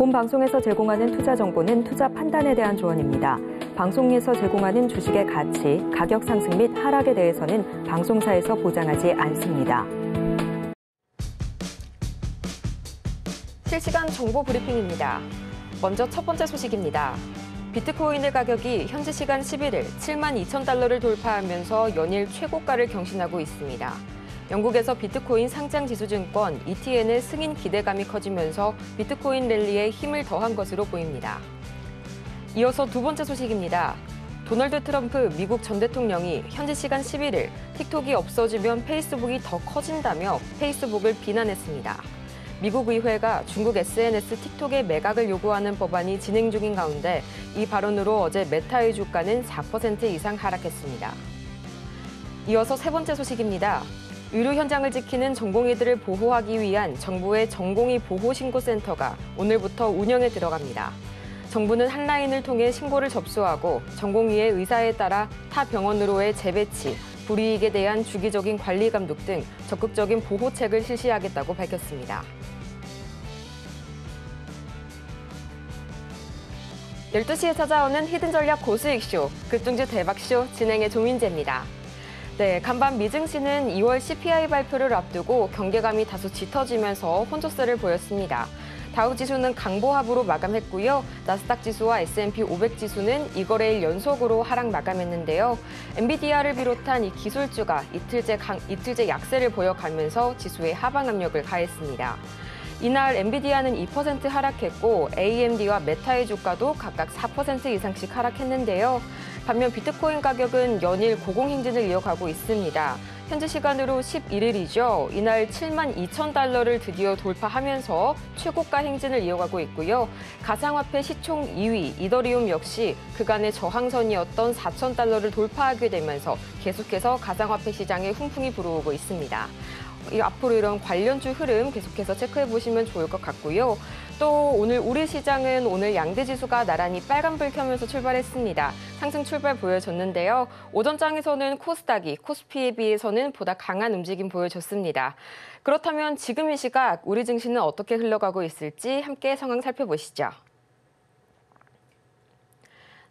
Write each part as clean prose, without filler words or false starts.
본 방송에서 제공하는 투자 정보는 투자 판단에 대한 조언입니다. 방송에서 제공하는 주식의 가치, 가격 상승 및 하락에 대해서는 방송사에서 보장하지 않습니다. 실시간 정보 브리핑입니다. 먼저 첫 번째 소식입니다. 비트코인의 가격이 현지 시간 11일 72,000달러를 돌파하면서 연일 최고가를 경신하고 있습니다. 영국에서 비트코인 상장지수증권 ETN의 승인 기대감이 커지면서 비트코인 랠리에 힘을 더한 것으로 보입니다. 이어서 두 번째 소식입니다. 도널드 트럼프 미국 전 대통령이 현지 시간 11일 틱톡이 없어지면 페이스북이 더 커진다며 페이스북을 비난했습니다. 미국 의회가 중국 SNS 틱톡의 매각을 요구하는 법안이 진행 중인 가운데 이 발언으로 어제 메타의 주가는 4% 이상 하락했습니다. 이어서 세 번째 소식입니다. 의료 현장을 지키는 전공의들을 보호하기 위한 정부의 전공의 보호신고센터가 오늘부터 운영에 들어갑니다. 정부는 한라인을 통해 신고를 접수하고 전공의의 의사에 따라 타 병원으로의 재배치, 불이익에 대한 주기적인 관리 감독 등 적극적인 보호책을 실시하겠다고 밝혔습니다. 12시에 찾아오는 히든 전략 고수익쇼, 급등주 대박쇼 진행의 조민재입니다. 네, 간밤 미증시는 2월 CPI 발표를 앞두고 경계감이 다소 짙어지면서 혼조세를 보였습니다. 다우지수는 강보합으로 마감했고요. 나스닥 지수와 S&P 500 지수는 이거래일 연속으로 하락 마감했는데요. 엔비디아를 비롯한 이 기술주가 이틀째 약세를 보여가면서 지수에 하방 압력을 가했습니다. 이날 엔비디아는 2% 하락했고 AMD와 메타의 주가도 각각 4% 이상씩 하락했는데요. 반면 비트코인 가격은 연일 고공행진을 이어가고 있습니다. 현지 시간으로 11일이죠. 이날 72,000달러를 드디어 돌파하면서 최고가 행진을 이어가고 있고요. 가상화폐 시총 2위 이더리움 역시 그간의 저항선이었던 4,000달러를 돌파하게 되면서 계속해서 가상화폐 시장에 훈풍이 불어오고 있습니다. 앞으로 이런 관련주 흐름 계속해서 체크해보시면 좋을 것 같고요. 또 오늘 우리 시장은 오늘 양대지수가 나란히 빨간불 켜면서 출발했습니다. 상승 출발 보여줬는데요. 오전장에서는 코스닥이 코스피에 비해서는 보다 강한 움직임 보여줬습니다. 그렇다면 지금 이 시각 우리 증시는 어떻게 흘러가고 있을지 함께 상황 살펴보시죠.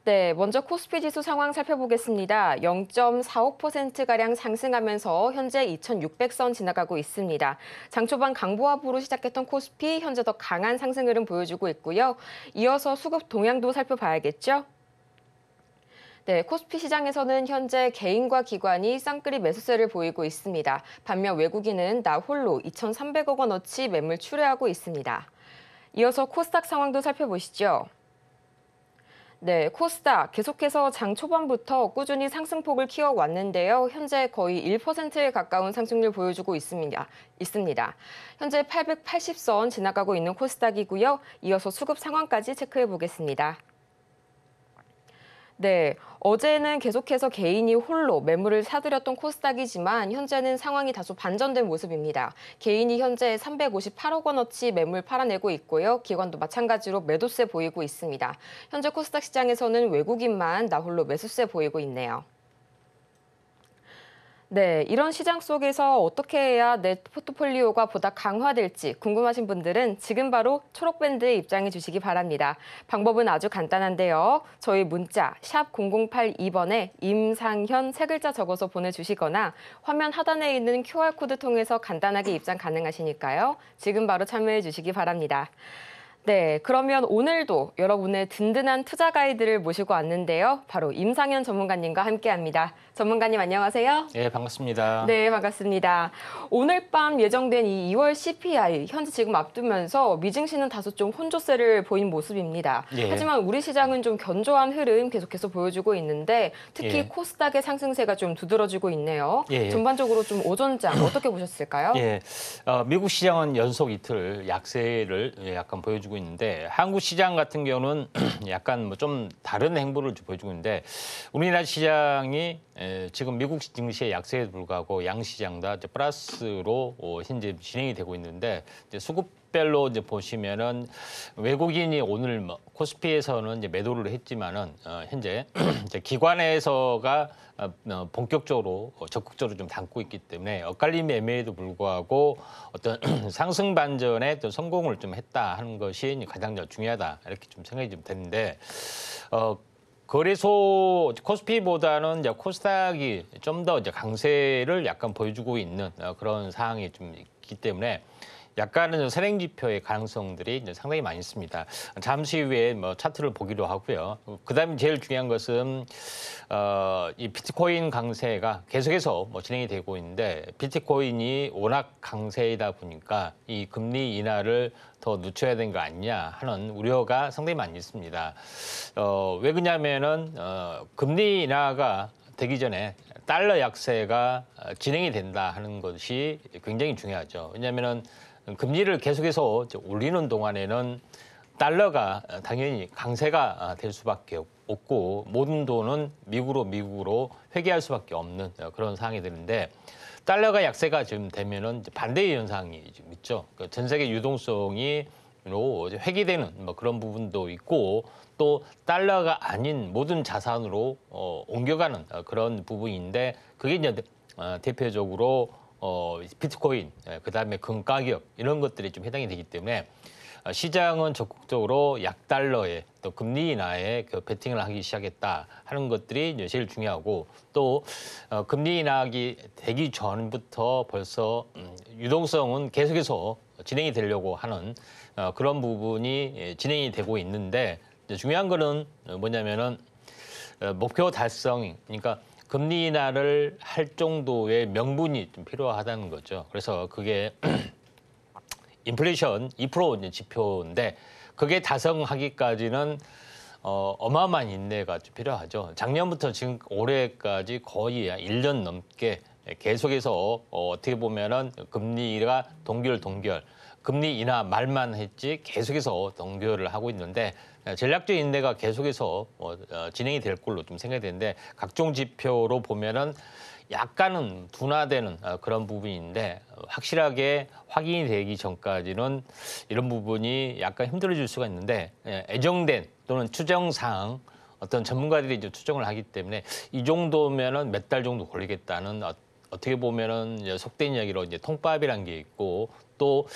네, 먼저 코스피 지수 상황 살펴보겠습니다. 0.45%가량 상승하면서 현재 2,600선 지나가고 있습니다. 장 초반 강보합으로 시작했던 코스피 현재 더 강한 상승 흐름 보여주고 있고요. 이어서 수급 동향도 살펴봐야겠죠? 네, 코스피 시장에서는 현재 개인과 기관이 쌍끌이 매수세를 보이고 있습니다. 반면 외국인은 나 홀로 2,300억 원어치 매물 출회하고 있습니다. 이어서 코스닥 상황도 살펴보시죠. 네, 코스닥 계속해서 장 초반부터 꾸준히 상승폭을 키워왔는데요. 현재 거의 1%에 가까운 상승률 보여주고 있습니다. 현재 880선 지나가고 있는 코스닥이고요. 이어서 수급 상황까지 체크해 보겠습니다. 네, 어제는 계속해서 개인이 홀로 매물을 사들였던 코스닥이지만 현재는 상황이 다소 반전된 모습입니다. 개인이 현재 358억 원어치 매물 팔아내고 있고요. 기관도 마찬가지로 매도세 보이고 있습니다. 현재 코스닥 시장에서는 외국인만 나 홀로 매수세 보이고 있네요. 네, 이런 시장 속에서 어떻게 해야 내 포트폴리오가 보다 강화될지 궁금하신 분들은 지금 바로 초록밴드에 입장해 주시기 바랍니다. 방법은 아주 간단한데요. 저희 문자 샵 0082번에 임상현 세 글자 적어서 보내주시거나 화면 하단에 있는 QR코드 통해서 간단하게 입장 가능하시니까요. 지금 바로 참여해 주시기 바랍니다. 네, 그러면 오늘도 여러분의 든든한 투자 가이드를 모시고 왔는데요. 바로 임상현 전문가님과 함께합니다. 전문가님 안녕하세요. 네, 반갑습니다. 네, 반갑습니다. 오늘 밤 예정된 이 2월 CPI 현재 지금 앞두면서 미증시는 다소 좀 혼조세를 보인 모습입니다. 예. 하지만 우리 시장은 좀 견조한 흐름 계속해서 보여주고 있는데 특히 예. 코스닥의 상승세가 좀 두드러지고 있네요. 예. 전반적으로 좀 오전장 어떻게 보셨을까요? 예, 미국 시장은 연속 이틀 약세를 약간 보여주고 있는데 한국 시장 같은 경우는 약간 뭐 좀 다른 행보를 보여주고 있는데 우리나라 시장이 지금 미국 증시의 약세에 불구하고 양 시장 다 플러스로 현재 진행이 되고 있는데 이제 수급별로 이제 보시면은 외국인이 오늘 코스피에서는 이제 매도를 했지만은 현재 이제 기관에서가 본격적으로 적극적으로 좀 담고 있기 때문에 엇갈림 매매에도 불구하고 어떤 상승 반전에 또 성공을 좀 했다 하는 것이 가장 중요하다 이렇게 좀 생각이 좀 되는데 거래소 코스피보다는 이제 코스닥이 좀 더 이제 강세를 약간 보여주고 있는 그런 상황이 좀 있기 때문에 약간은 선행 지표의 가능성들이 이제 상당히 많이 있습니다. 잠시 후에 뭐 차트를 보기로 하고요. 그다음에 제일 중요한 것은 이 비트코인 강세가 계속해서 뭐 진행이 되고 있는데 비트코인이 워낙 강세이다 보니까 이 금리 인하를 더 늦춰야 되는 거 아니냐 하는 우려가 상당히 많이 있습니다. 왜 그러냐면은 금리 인하가 되기 전에 달러 약세가 진행이 된다 하는 것이 굉장히 중요하죠. 왜냐하면은 금리를 계속해서 올리는 동안에는 달러가 당연히 강세가 될 수밖에 없고 모든 돈은 미국으로 회귀할 수밖에 없는 그런 상황이 되는데 달러가 약세가 지금 되면은 반대의 현상이 좀 있죠. 전 세계 유동성이 회귀되는 뭐 그런 부분도 있고 또 달러가 아닌 모든 자산으로 옮겨가는 그런 부분인데 그게 이제 대표적으로 비트코인, 그다음에 금 가격 이런 것들이 좀 해당이 되기 때문에 시장은 적극적으로 약달러에 또 금리 인하에 그 베팅을 하기 시작했다 하는 것들이 이제 제일 중요하고 또 금리 인하기 되기 전부터 벌써 유동성은 계속해서 진행이 되려고 하는 그런 부분이 진행이 되고 있는데 중요한 거는 뭐냐면은 목표 달성, 그러니까 금리 인하를 할 정도의 명분이 좀 필요하다는 거죠. 그래서 그게 인플레이션 2% 지표인데 그게 달성하기까지는 어마어마한 인내가 좀 필요하죠. 작년부터 지금 올해까지 거의 1년 넘게 계속해서 어떻게 보면은 금리가 동결 금리 인하 말만 했지 계속해서 동결을 하고 있는데 전략적 인내가 계속해서 진행이 될 걸로 좀 생각이 되는데 각종 지표로 보면은 약간은 둔화되는 그런 부분인데 확실하게 확인이 되기 전까지는 이런 부분이 약간 힘들어질 수가 있는데 애정된 또는 추정사항 어떤 전문가들이 이제 추정을 하기 때문에 이 정도면은 몇 달 정도 걸리겠다는 어떻게 보면은 이제 속된 이야기로 이제 통밥이란 게 있고 또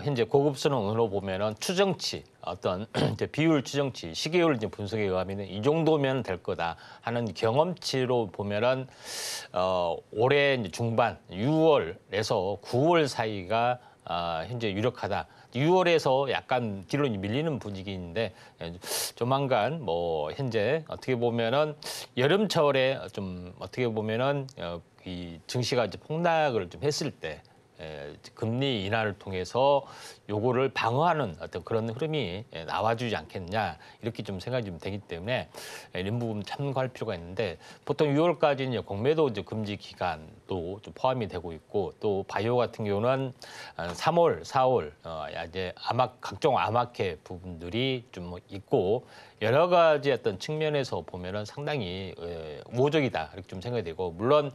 현재 고급 수능으로 보면은 추정치 어떤 이제 비율 추정치 시계율 이제 분석에 의하면은 이 정도면 될 거다 하는 경험치로 보면은 올해 이제 중반 6월에서 9월 사이가 현재 유력하다. 6월에서 약간 뒤로 밀리는 분위기인데 조만간 뭐 현재 어떻게 보면은 여름철에 좀 어떻게 보면은 이 증시가 이제 폭락을 좀 했을 때 금리 인하를 통해서 요거를 방어하는 어떤 그런 흐름이 나와주지 않겠냐 이렇게 좀 생각이 좀 되기 때문에 이런 부분 참고할 필요가 있는데 보통 6월까지는 공매도 이제 금지 기간도 좀 포함이 되고 있고 또 바이오 같은 경우는 3월, 4월 이제 각종 암흑회 부분들이 좀 있고 여러 가지 어떤 측면에서 보면은 상당히 우호적이다 이렇게 좀 생각이 되고 물론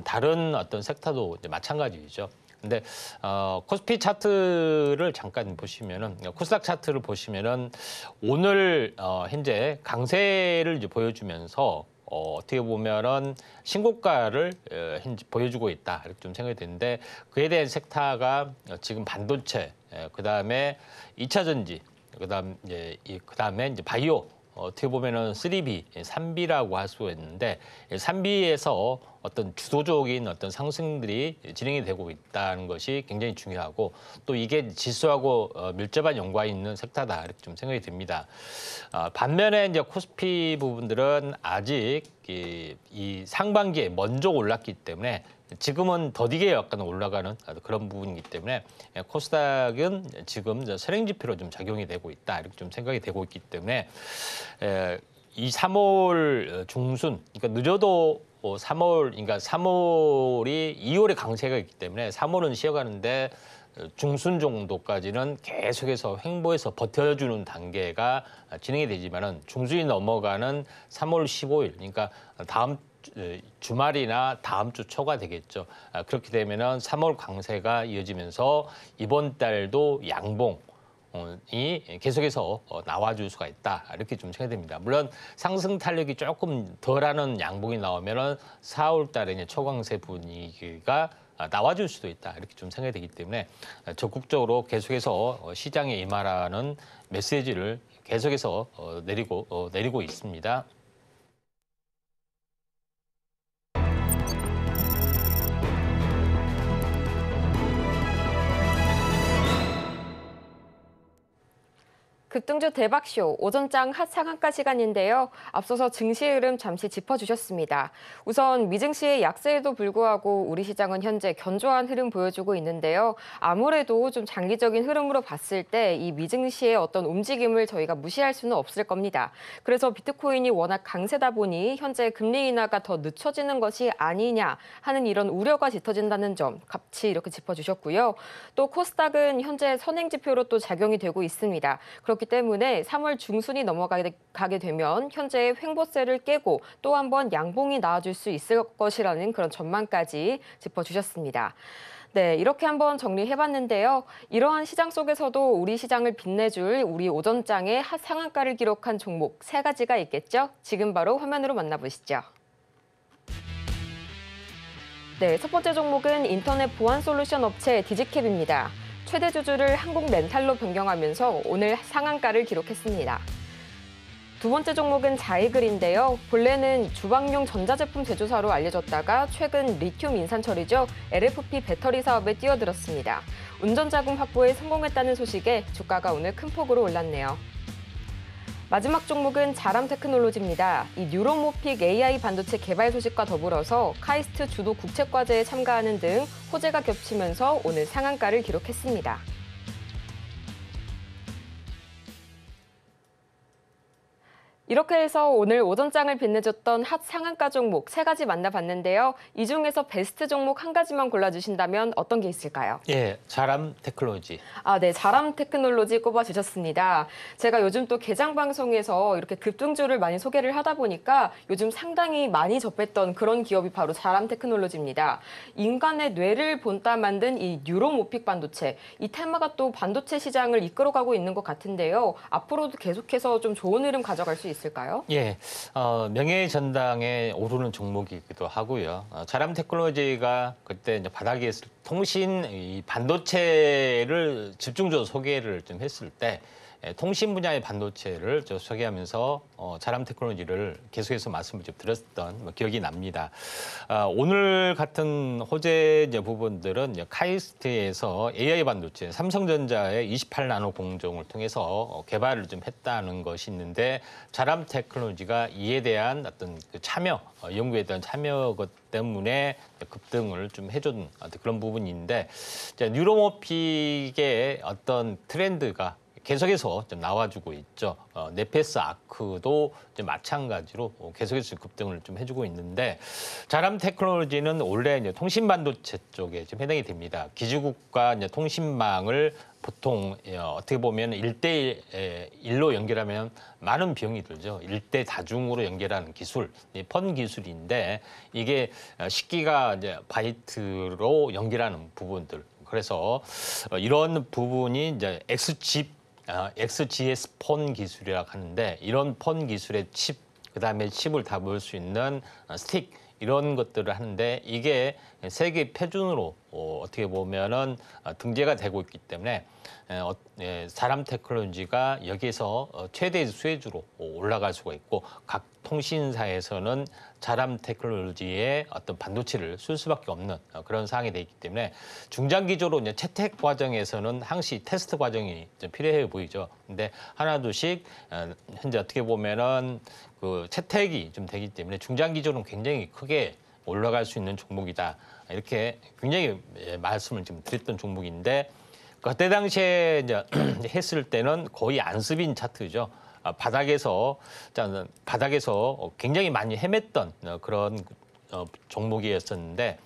다른 어떤 섹터도 이제 마찬가지죠. 근데 코스피 차트를 잠깐 보시면은 코스닥 차트를 보시면은 오늘 현재 강세를 이제 보여주면서 어떻게 보면은 신고가를 현재 보여주고 있다 이렇게 좀 생각이 되는데 그에 대한 섹터가 지금 반도체, 그다음에 2차 전지, 그다음에 이제 바이오. 어떻게 보면은 3B, 3B라고 할 수 있는데 3B에서 어떤 주도적인 어떤 상승들이 진행이 되고 있다는 것이 굉장히 중요하고 또 이게 지수하고 밀접한 연관이 있는 섹터다 이렇게 좀 생각이 듭니다. 반면에 이제 코스피 부분들은 아직 이 상반기에 먼저 올랐기 때문에 지금은 더디게 약간 올라가는 그런 부분이기 때문에 코스닥은 지금 선행지표로 좀 작용이 되고 있다 이렇게 좀 생각이 되고 있기 때문에 이 3월 중순, 그러니까 늦어도 3월, 그러니까 3월이 2월에 강세가 있기 때문에 3월은 쉬어가는데 중순 정도까지는 계속해서 횡보해서 버텨주는 단계가 진행이 되지만은 중순이 넘어가는 3월 15일, 그러니까 다음 주말이나 다음 주 초가 되겠죠. 그렇게 되면은 3월 강세가 이어지면서 이번 달도 양봉 이 계속해서 나와줄 수가 있다 이렇게 좀 생각됩니다. 물론 상승 탄력이 조금 덜하는 양봉이 나오면은 4월 달에 이제 초강세 분위기가 나와줄 수도 있다 이렇게 좀 생각이 되기 때문에 적극적으로 계속해서 시장에 임하라는 메시지를 계속해서 내리고 있습니다. 급등주 대박쇼 오전장 핫 상한가 시간인데요. 앞서서 증시 흐름 잠시 짚어주셨습니다. 우선 미증시의 약세에도 불구하고 우리 시장은 현재 견조한 흐름 보여주고 있는데요. 아무래도 좀 장기적인 흐름으로 봤을 때 이 미증시의 어떤 움직임을 저희가 무시할 수는 없을 겁니다. 그래서 비트코인이 워낙 강세다 보니 현재 금리 인하가 더 늦춰지는 것이 아니냐 하는 이런 우려가 짙어진다는 점 같이 이렇게 짚어주셨고요. 또 코스닥은 현재 선행지표로 또 작용이 되고 있습니다. 그렇기 때문에 3월 중순이 넘어가게 되면 현재의 횡보세를 깨고 또 한 번 양봉이 나와줄 수 있을 것이라는 그런 전망까지 짚어주셨습니다. 네, 이렇게 한번 정리해봤는데요. 이러한 시장 속에서도 우리 시장을 빛내줄 우리 오전장의 핫 상한가를 기록한 종목 3가지가 있겠죠? 지금 바로 화면으로 만나보시죠. 네, 첫 번째 종목은 인터넷 보안 솔루션 업체 디지캡입니다. 최대 주주를 한국렌탈로 변경하면서 오늘 상한가를 기록했습니다. 두 번째 종목은 자이글인데요. 본래는 주방용 전자제품 제조사로 알려졌다가 최근 리튬 인산 처리죠. LFP 배터리 사업에 뛰어들었습니다. 운전자금 확보에 성공했다는 소식에 주가가 오늘 큰 폭으로 올랐네요. 마지막 종목은 자람테크놀로지입니다. 이 뉴로모픽 AI 반도체 개발 소식과 더불어서 카이스트 주도 국책과제에 참가하는 등 호재가 겹치면서 오늘 상한가를 기록했습니다. 이렇게 해서 오늘 오전장을 빛내줬던 핫 상한가 종목 3가지 만나봤는데요. 이 중에서 베스트 종목 1가지만 골라주신다면 어떤 게 있을까요? 예, 자람 테크놀로지. 네, 자람 테크놀로지 꼽아주셨습니다. 제가 요즘 또 개장 방송에서 이렇게 급등주를 많이 소개를 하다 보니까 요즘 상당히 많이 접했던 그런 기업이 바로 자람 테크놀로지입니다. 인간의 뇌를 본따 만든 이 뉴로모픽 반도체, 이 테마가 또 반도체 시장을 이끌어가고 있는 것 같은데요. 앞으로도 계속해서 좀 좋은 흐름 가져갈 수 있을까요? 예, 명예의 전당에 오르는 종목이기도 하고요. 자람 테크놀로지가 그때 이제 바닥에 있을 통신 이 반도체를 집중적으로 소개를 좀 했을 때 통신 분야의 반도체를 소개하면서 자람 테크놀로지를 계속해서 말씀을 좀 드렸던 기억이 납니다. 오늘 같은 호재 부분들은 카이스트에서 AI 반도체, 삼성전자의 28나노 공정을 통해서 개발을 좀 했다는 것이 있는데 자람 테크놀로지가 이에 대한 어떤 그 참여, 연구에 대한 참여 것 때문에 급등을 좀 해준 그런 부분인데 뉴로모픽의 어떤 트렌드가 계속해서 좀 나와주고 있죠. 네페스 아크도 마찬가지로 계속해서 급등을 좀 해주고 있는데 자람 테크놀로지는 원래 이제 통신 반도체 쪽에 좀 해당이 됩니다. 기지국과 이제 통신망을 보통 어떻게 보면 1대1로 연결하면 많은 비용이 들죠. 1대 다중으로 연결하는 기술, 펀 기술인데 이게 10기가 이제 바이트로 연결하는 부분들. 그래서 이런 부분이 이제 XGS 폰 기술이라고 하는데 이런 폰 기술의 칩, 그다음에 칩을 담을 수 있는 스틱 이런 것들을 하는데 이게 세계 표준으로 어떻게 보면은 등재가 되고 있기 때문에 자람 테크놀로지가 여기에서 최대 수혜주로 올라갈 수가 있고 각 통신사에서는 자람 테크놀로지의 어떤 반도체를 쓸 수밖에 없는 그런 상황이 되어 있기 때문에 중장기적으로 이제 채택 과정에서는 항시 테스트 과정이 좀 필요해 보이죠. 근데 하나둘씩 현재 어떻게 보면은 그 채택이 좀 되기 때문에 중장기적으로는 굉장히 크게 올라갈 수 있는 종목이다. 이렇게 굉장히 말씀을 지금 드렸던 종목인데 그때 당시에 이제 했을 때는 거의 안습인 차트죠. 바닥에서 굉장히 많이 헤맸던 그런 종목이었었는데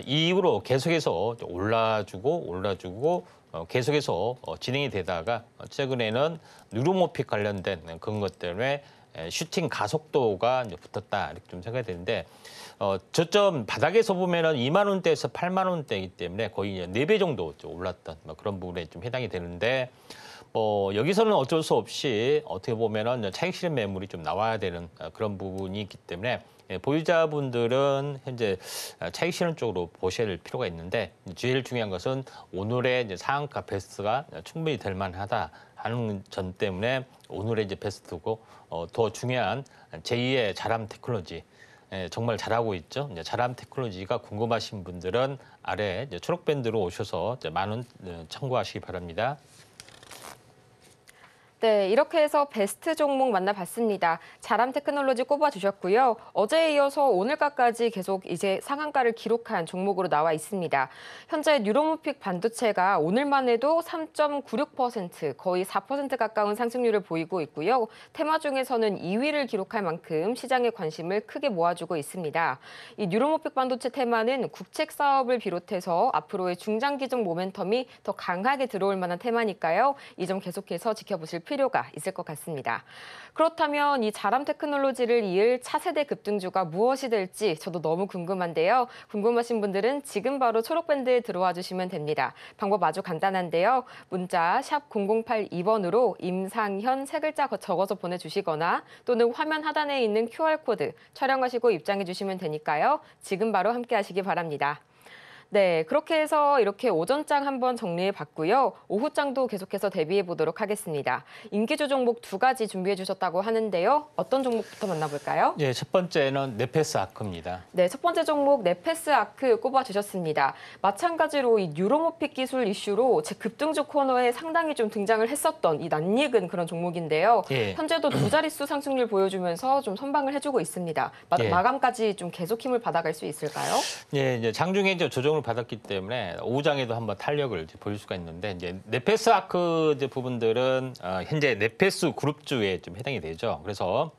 이후로 계속해서 올라주고 계속해서 진행이 되다가 최근에는 뉴로모픽 관련된 그런 것 때문에 슈팅 가속도가 이제 붙었다 이렇게 좀 생각이 되는데 저점 바닥에서 보면은 2만 원대에서 8만 원대이기 때문에 거의 4배 정도 올랐던 뭐 그런 부분에 좀 해당이 되는데 여기서는 어쩔 수 없이 어떻게 보면은 차익 실현 매물이 좀 나와야 되는 그런 부분이 있기 때문에 보유자분들은 현재 차익 실현 쪽으로 보셔야 될 필요가 있는데 제일 중요한 것은 오늘의 이제 상한가 베스트가 충분히 될 만하다 하는 점 때문에 오늘의 이제 베스트고 더 중요한 제2의 자람 테크놀로지 정말 잘하고 있죠. 이제 자람 테크놀로지가 궁금하신 분들은 아래 이제 초록 밴드로 오셔서 이제 많은 참고하시기 바랍니다. 네, 이렇게 해서 베스트 종목 만나봤습니다. 자람 테크놀로지 꼽아주셨고요. 어제에 이어서 오늘가까지 계속 이제 상한가를 기록한 종목으로 나와 있습니다. 현재 뉴로모픽 반도체가 오늘만 해도 3.96%, 거의 4% 가까운 상승률을 보이고 있고요. 테마 중에서는 2위를 기록할 만큼 시장의 관심을 크게 모아주고 있습니다. 이 뉴로모픽 반도체 테마는 국책 사업을 비롯해서 앞으로의 중장기적 모멘텀이 더 강하게 들어올 만한 테마니까요. 이 점 계속해서 지켜보실 필요가 있을 것 같습니다. 그렇다면 이 자람 테크놀로지를 이을 차세대 급등주가 무엇이 될지 저도 너무 궁금한데요. 궁금하신 분들은 지금 바로 초록밴드에 들어와 주시면 됩니다. 방법 아주 간단한데요. 문자 샵 0082번으로 임상현 세 글자 적어서 보내주시거나 또는 화면 하단에 있는 QR코드 촬영하시고 입장해 주시면 되니까요. 지금 바로 함께 하시기 바랍니다. 네, 그렇게 해서 이렇게 오전장 한번 정리해 봤고요. 오후장도 계속해서 대비해 보도록 하겠습니다. 인기주 종목 2가지 준비해 주셨다고 하는데요. 어떤 종목부터 만나볼까요? 네, 첫 번째는 네페스 아크입니다. 네, 첫 번째 종목 네페스 아크 꼽아 주셨습니다. 마찬가지로 이 뉴로모픽 기술 이슈로 제 급등주 코너에 상당히 좀 등장을 했었던 이 낯익은 그런 종목인데요. 예. 현재도 2자릿수 상승률 보여주면서 좀 선방을 해주고 있습니다. 예. 마감까지 좀 계속 힘을 받아갈 수 있을까요? 예, 이제 장중에 이제 조정을 받았기 때문에 오후장에도 한번 탄력을 이제 보일 수가 있는데 이제 네페스 아크 이제 부분들은 현재 네페스 그룹주에 좀 해당이 되죠. 그래서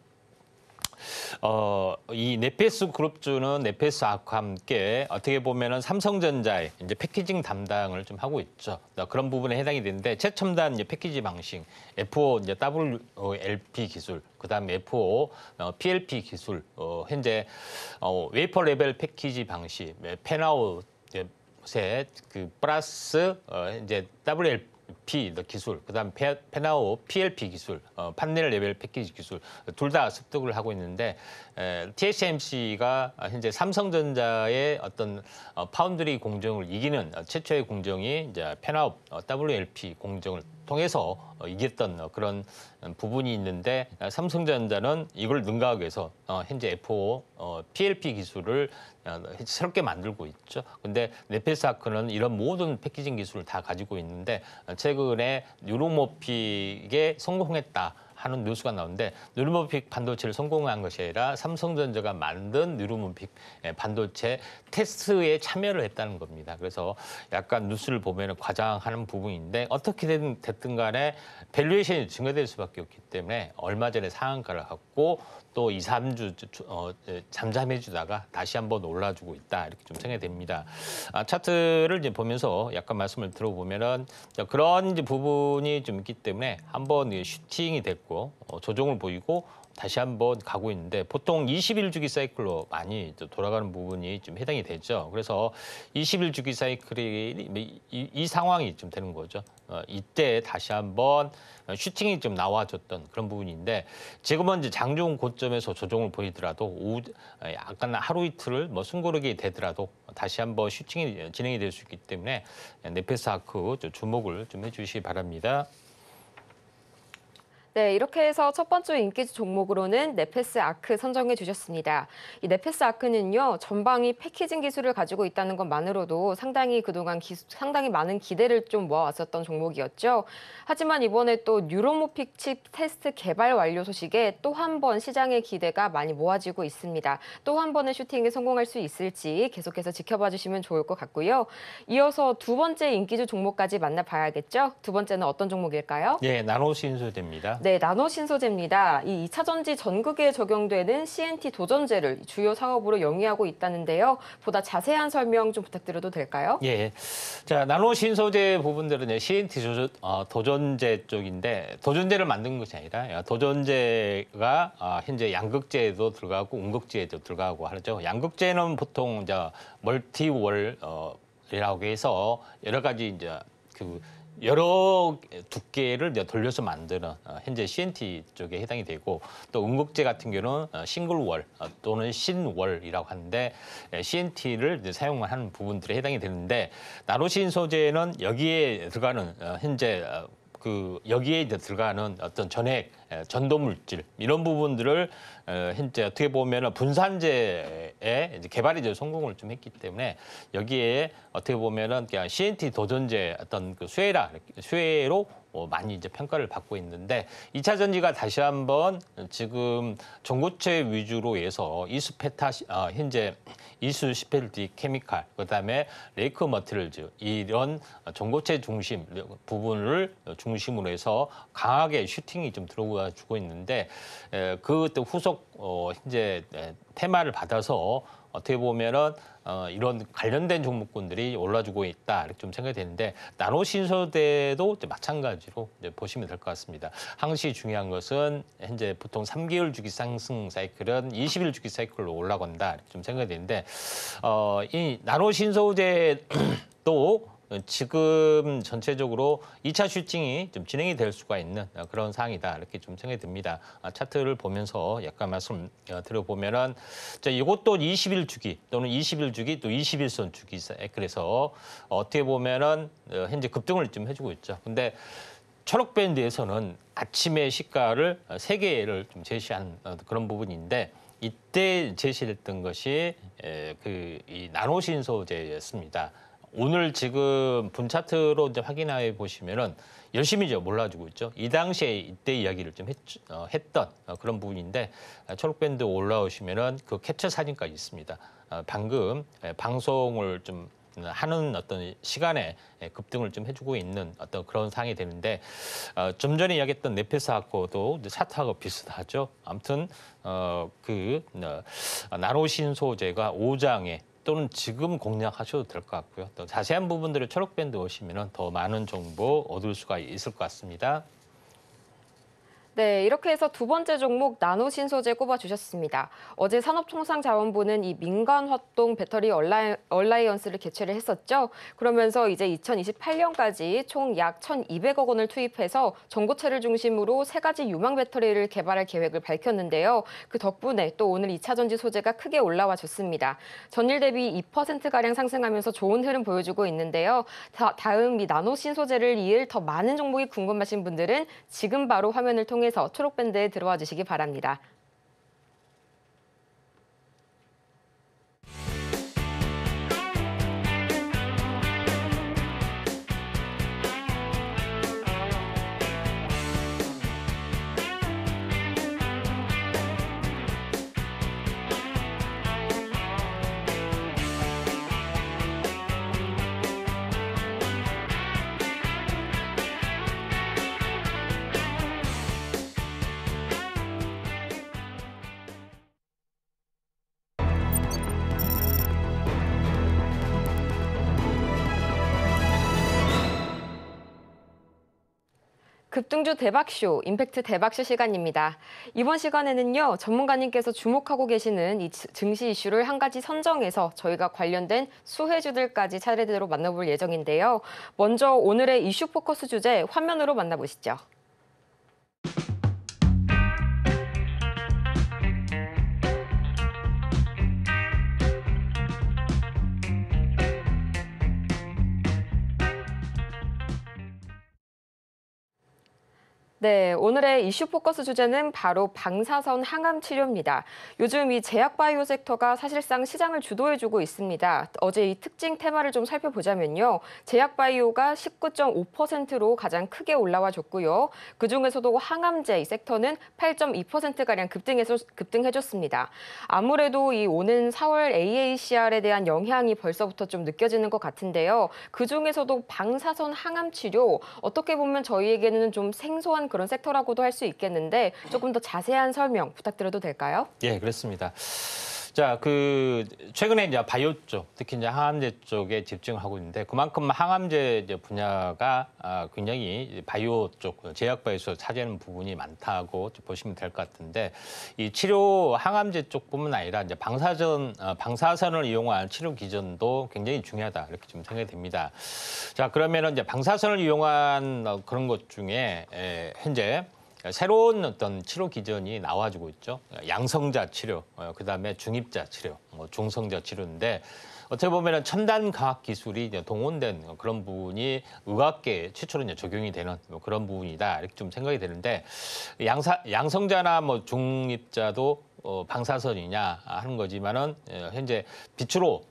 이 네페스 그룹주는 네페스 아크와 함께 어떻게 보면은 삼성전자의 이제 패키징 담당을 좀 하고 있죠. 그런 부분에 해당이 되는데 최첨단 이제 패키지 방식, FO 이제 WLP 기술, 그다음에 FO PLP 기술, 현재 웨이퍼 레벨 패키지 방식, 펜아웃 그 플러스 이제 WLP 기술, 그다음 펜아웃 PLP 기술, 판넬 레벨 패키지 기술 둘 다 습득을 하고 있는데 TSMC가 현재 삼성전자의 어떤 파운드리 공정을 이기는 최초의 공정이 이제 펜아웃 WLP 공정을 통해서 이겼던 그런 부분이 있는데 삼성전자는 이걸 능가하기 위해서 현재 FO PLP 기술을 새롭게 만들고 있죠. 근데 네페스 아크는 이런 모든 패키징 기술을 다 가지고 있는데 최근에 뉴로모픽에 성공했다 하는 뉴스가 나오는데 뉴로모픽 반도체를 성공한 것이 아니라 삼성전자가 만든 뉴로모픽 반도체 테스트에 참여를 했다는 겁니다. 그래서 약간 뉴스를 보면 과장하는 부분인데 어떻게 됐든 간에 밸류에이션이 증가될 수밖에 없기 때문에 얼마 전에 상한가를 갖고 또 2, 3주 잠잠해주다가 다시 한번 올라주고 있다 이렇게 좀 생각이 됩니다. 차트를 이제 보면서 약간 말씀을 들어보면은 그런 이제 부분이 좀 있기 때문에 한번 슈팅이 됐고 조정을 보이고 다시 한번 가고 있는데 보통 20일 주기 사이클로 많이 돌아가는 부분이 좀 해당이 되죠. 그래서 20일 주기 사이클이 이 상황이 좀 되는 거죠. 이때 다시 한번 슈팅이 좀 나와줬던 그런 부분인데 지금은 이제 장중 고점에서 조정을 보이더라도 약간 하루 이틀을 숨고르게 되더라도 다시 한번 슈팅이 진행이 될 수 있기 때문에 네페스 아크 주목을 좀 해주시기 바랍니다. 네, 이렇게 해서 첫 번째 인기주 종목으로는 네페스 아크 선정해 주셨습니다. 이 네페스 아크는요, 전방위 패키징 기술을 가지고 있다는 것만으로도 상당히 그동안 상당히 많은 기대를 좀 모아왔었던 종목이었죠. 하지만 이번에 또 뉴로모픽 칩 테스트 개발 완료 소식에 또 한 번 시장의 기대가 많이 모아지고 있습니다. 또 한 번의 슈팅에 성공할 수 있을지 계속해서 지켜봐 주시면 좋을 것 같고요. 이어서 두 번째 인기주 종목까지 만나봐야겠죠. 두 번째는 어떤 종목일까요? 예, 나노신소재입니다. 네, 나노 신소재입니다. 이 2차 전지 전극에 적용되는 CNT 도전제를 주요 사업으로 영위하고 있다는데요. 보다 자세한 설명 좀 부탁드려도 될까요? 예. 자, 나노 신소재 부분들은 CNT 도전제 쪽인데 도전제를 만든 것이 아니라 도전제가 현재 양극재에도 들어가고 음극재에도 들어가고 하죠. 양극재는 보통 이제 멀티월이라고 해서 여러 가지 이제 여러 두께를 이제 돌려서 만드는 현재 CNT 쪽에 해당이 되고 또 음극재 같은 경우는 싱글월 또는 신월이라고 하는데 CNT를 사용하는 부분들에 해당이 되는데 나노신 소재는 여기에 들어가는 현재 여기에 이제 들어가는 어떤 전액 전도 물질 이런 부분들을 현재 어떻게 보면 분산재의 이제 개발에 이제 성공을 좀 했기 때문에 여기에 어떻게 보면은 그냥 CNT 도전제 어떤 수혜로 많이 이제 평가를 받고 있는데 2차 전지가 다시 한번 지금 전고체 위주로 해서 현재 이수스페셜티 케미칼 그다음에 레이크 머티리얼즈 이런 전고체 중심 부분을 중심으로 해서 강하게 슈팅이 좀 들어와 주고 있는데 그또 후속 현재 테마를 받아서 어떻게 보면은 이런 관련된 종목군들이 올라주고 있다 이렇게 좀 생각이 되는데 나노 신소재도 마찬가지로 이제 보시면 될 것 같습니다. 항시 중요한 것은 현재 보통 3개월 주기 상승 사이클은 20일 주기 사이클로 올라간다 이렇게 좀 생각이 되는데 이 나노 신소재도 지금 전체적으로 2차 슈팅이 좀 진행이 될 수가 있는 그런 상황이다 이렇게 좀 생각이 듭니다. 차트를 보면서 약간 말씀 드려보면은 이것도 20일 주기 또는 20일 주기 또 21선 주기 그래서 어떻게 보면은 현재 급등을 좀 해주고 있죠. 근데 초록밴드에서는 아침의 시가를 3개를 좀 제시한 그런 부분인데 이때 제시했던 것이 이 나노신 소재였습니다. 오늘 지금 분 차트로 이제 확인해 보시면은 열심히 이제 몰라주고 있죠. 이 당시에 이때 이야기를 좀 했던 그런 부분인데 초록밴드 올라오시면은 그 캡처 사진까지 있습니다. 방금 방송을 좀 하는 어떤 시간에 급등을 좀 해주고 있는 어떤 그런 상황이 되는데 좀 전에 이야기했던 네페스하고도 차트하고 비슷하죠. 아무튼 나노신 소재가 5장에 또는 지금 공략하셔도 될 것 같고요. 또 자세한 부분들을 초록밴드 오시면 더 많은 정보 얻을 수가 있을 것 같습니다. 네, 이렇게 해서 두 번째 종목 나노 신소재 꼽아주셨습니다. 어제 산업통상자원부는 이 민간활동 배터리 얼라이언스를 개최를 했었죠. 그러면서 이제 2028년까지 총 약 1,200억 원을 투입해서 전고체를 중심으로 3가지 유망 배터리를 개발할 계획을 밝혔는데요. 그 덕분에 또 오늘 2차 전지 소재가 크게 올라와 줬습니다. 전일 대비 2%가량 상승하면서 좋은 흐름 보여주고 있는데요. 다음 이 나노 신소재를 이을 더 많은 종목이 궁금하신 분들은 지금 바로 화면을 통해서 초록밴드에 들어와 주시기 바랍니다. 급등주 대박쇼, 임팩트 대박쇼 시간입니다. 이번 시간에는요, 전문가님께서 주목하고 계시는 이 증시 이슈를 한 가지 선정해서 저희가 관련된 수혜주들까지 차례대로 만나볼 예정인데요. 먼저 오늘의 이슈 포커스 주제 화면으로 만나보시죠. 네, 오늘의 이슈 포커스 주제는 바로 방사선 항암 치료입니다. 요즘 이 제약바이오 섹터가 사실상 시장을 주도해주고 있습니다. 어제 이 특징 테마를 좀 살펴보자면요. 제약바이오가 19.5%로 가장 크게 올라와 줬고요. 그중에서도 항암제 이 섹터는 8.2%가량 급등해줬습니다. 아무래도 이 오는 4월 AACR에 대한 영향이 벌써부터 좀 느껴지는 것 같은데요. 그중에서도 방사선 항암 치료, 어떻게 보면 저희에게는 좀 생소한 그런 섹터라고도 할 수 있겠는데 조금 더 자세한 설명 부탁드려도 될까요? 예, 그렇습니다. 자, 최근에 이제 바이오 쪽, 특히 이제 항암제 쪽에 집중하고 있는데 그만큼 항암제 이제 분야가 굉장히 바이오 쪽, 제약바에서 차지하는 부분이 많다고 보시면 될 것 같은데 이 치료 항암제 쪽뿐만 아니라 이제 방사선을 이용한 치료 기전도 굉장히 중요하다 이렇게 좀 생각이 됩니다. 자, 그러면은 이제 방사선을 이용한 그런 것 중에 현재 새로운 어떤 치료 기전이 나와주고 있죠. 양성자 치료, 그다음에 중입자 치료, 중성자 치료인데 어떻게 보면은 첨단 과학 기술이 이제 동원된 그런 부분이 의학계에 최초로 이제 적용이 되는 그런 부분이다 이렇게 좀 생각이 되는데 양성자나 중입자도 방사선이냐 하는 거지만은 현재 빛으로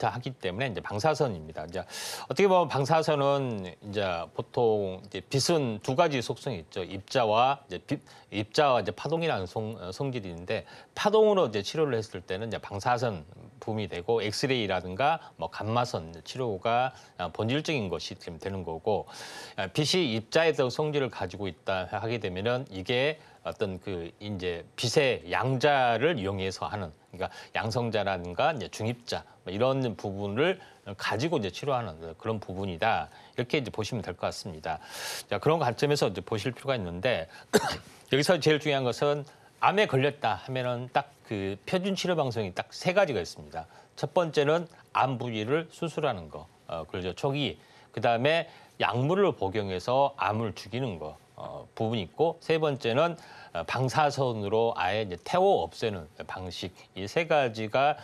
하기 때문에 이제 방사선입니다. 이제 어떻게 보면 방사선은 이제 보통 이제 빛은 두 가지 속성이 있죠. 입자와 이제 파동이라는 성질이 있는데 파동으로 이제 치료를 했을 때는 이제 방사선 붐이 되고 엑스레이라든가 감마선 치료가 본질적인 것이 되는 거고 빛이 입자의 성질을 가지고 있다 하게 되면은 이게 어떤 이제 빛의 양자를 이용해서 하는 그러니까 양성자라든가 이제 중입자 이런 부분을 가지고 이제 치료하는 그런 부분이다 이렇게 이제 보시면 될 것 같습니다. 자, 그런 관점에서 이제 보실 필요가 있는데 여기서 제일 중요한 것은 암에 걸렸다 하면은 딱 표준 치료 방송이 딱 세 가지가 있습니다. 첫 번째는 암 부위를 수술하는 거, 그렇죠. 초기. 그다음에 약물을 복용해서 암을 죽이는 거 부분이 있고 세 번째는 방사선으로 아예 이제 태워 없애는 방식 이 세 가지가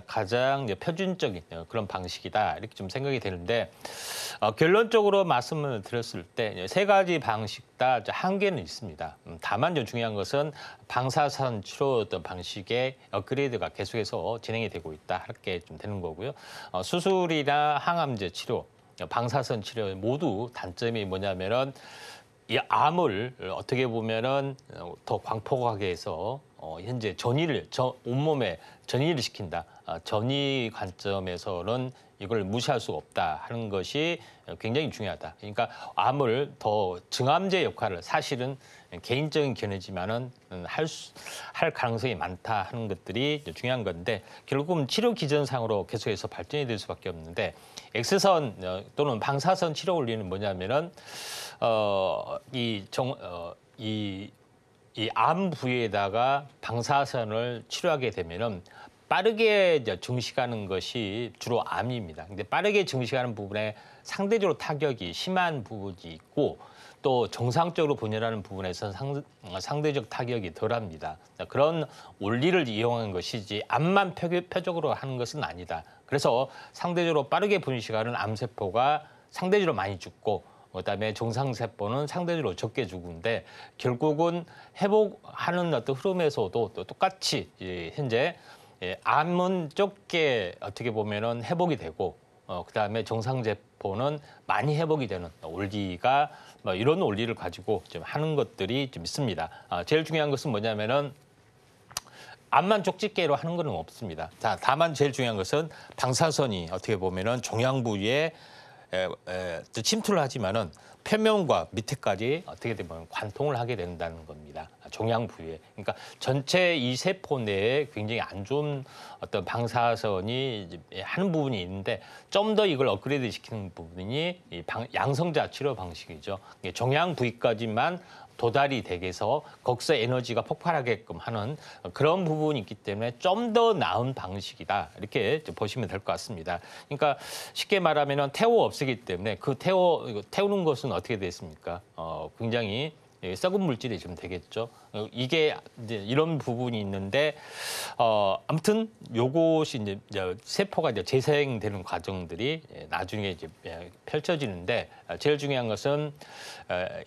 가장 이제 표준적인 그런 방식이다 이렇게 좀 생각이 되는데 결론적으로 말씀을 드렸을 때 세 가지 방식 다 한계는 있습니다. 다만 좀 중요한 것은 방사선 치료 방식의 업그레이드가 계속해서 진행이 되고 있다 이렇게 좀 되는 거고요. 수술이나 항암제 치료, 방사선 치료 모두 단점이 뭐냐면은 이 암을 어떻게 보면은 더 광폭하게 해서 현재 온몸에 전이를 시킨다. 전이 관점에서는 이걸 무시할 수가 없다 하는 것이 굉장히 중요하다. 그러니까 암을 더 증암제 역할을 사실은 개인적인 견해지만은 할 가능성이 많다 하는 것들이 중요한 건데 결국은 치료 기전상으로 계속해서 발전이 될 수밖에 없는데 X선 또는 방사선 치료 원리는 뭐냐면은 이 암 부위에다가 방사선을 치료하게 되면은 빠르게 증식하는 것이 주로 암입니다. 근데 빠르게 증식하는 부분에 상대적으로 타격이 심한 부분이 있고 또 정상적으로 분열하는 부분에서 상대적 타격이 덜합니다. 그런 원리를 이용한 것이지 암만 표적으로 하는 것은 아니다. 그래서 상대적으로 빠르게 분식하는 암세포가 상대적으로 많이 죽고 그다음에 정상세포는 상대적으로 적게 죽는데 결국은 회복하는 어떤 흐름에서도 또 똑같이 현재 암은 적게 어떻게 보면은 회복이 되고 그다음에 정상세포는 많이 회복이 되는 원리가 이런 원리를 가지고 좀 하는 것들이 좀 있습니다. 제일 중요한 것은 뭐냐면은 암만 쪽집게로 하는 건 없습니다. 자, 다만 제일 중요한 것은 방사선이 어떻게 보면은 종양 부위에 침투를 하지만은 표면과 밑에까지 어떻게 되면 관통을 하게 된다는 겁니다. 종양 부위에. 그러니까 전체 이 세포 내에 굉장히 안 좋은 어떤 방사선이 하는 부분이 있는데 좀 더 이걸 업그레이드 시키는 부분이 이 양성자 치료 방식이죠. 종양 부위까지만 도달이 되게 해서 거기서 에너지가 폭발하게끔 하는 그런 부분이 있기 때문에 좀 더 나은 방식이다. 이렇게 보시면 될 것 같습니다. 그러니까 쉽게 말하면 태워 없애기 때문에 태우는 것은 어떻게 됐습니까? 굉장히 썩은 물질이 좀 되겠죠. 이게 이제 이런 부분이 있는데 아무튼 요것이 이제 세포가 이제 재생되는 과정들이 나중에 이제 펼쳐지는데 제일 중요한 것은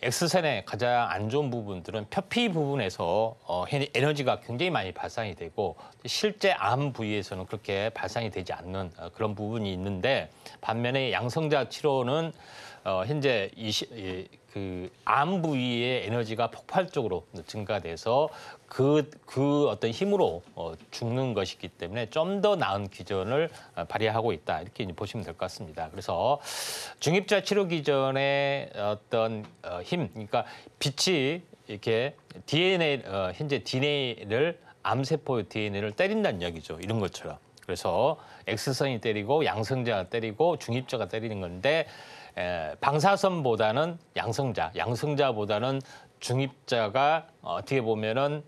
X선의 가장 안 좋은 부분들은 표피 부분에서 에너지가 굉장히 많이 발산이 되고 실제 암 부위에서는 그렇게 발산이 되지 않는 그런 부분이 있는데 반면에 양성자 치료는 현재 암 부위의 에너지가 폭발적으로 증가돼서 그 어떤 힘으로 죽는 것이기 때문에 좀 더 나은 기전을 발휘하고 있다 이렇게 보시면 될 것 같습니다. 그래서 중입자 치료 기전의 어떤 힘, 그러니까 빛이 이렇게 DNA 현재 DNA를 암세포의 DNA를 때린다는 이야기죠. 이런 것처럼. 그래서 X선이 때리고 양성자가 때리고 중입자가 때리는 건데 방사선보다는 양성자보다는 중입자가 어떻게 보면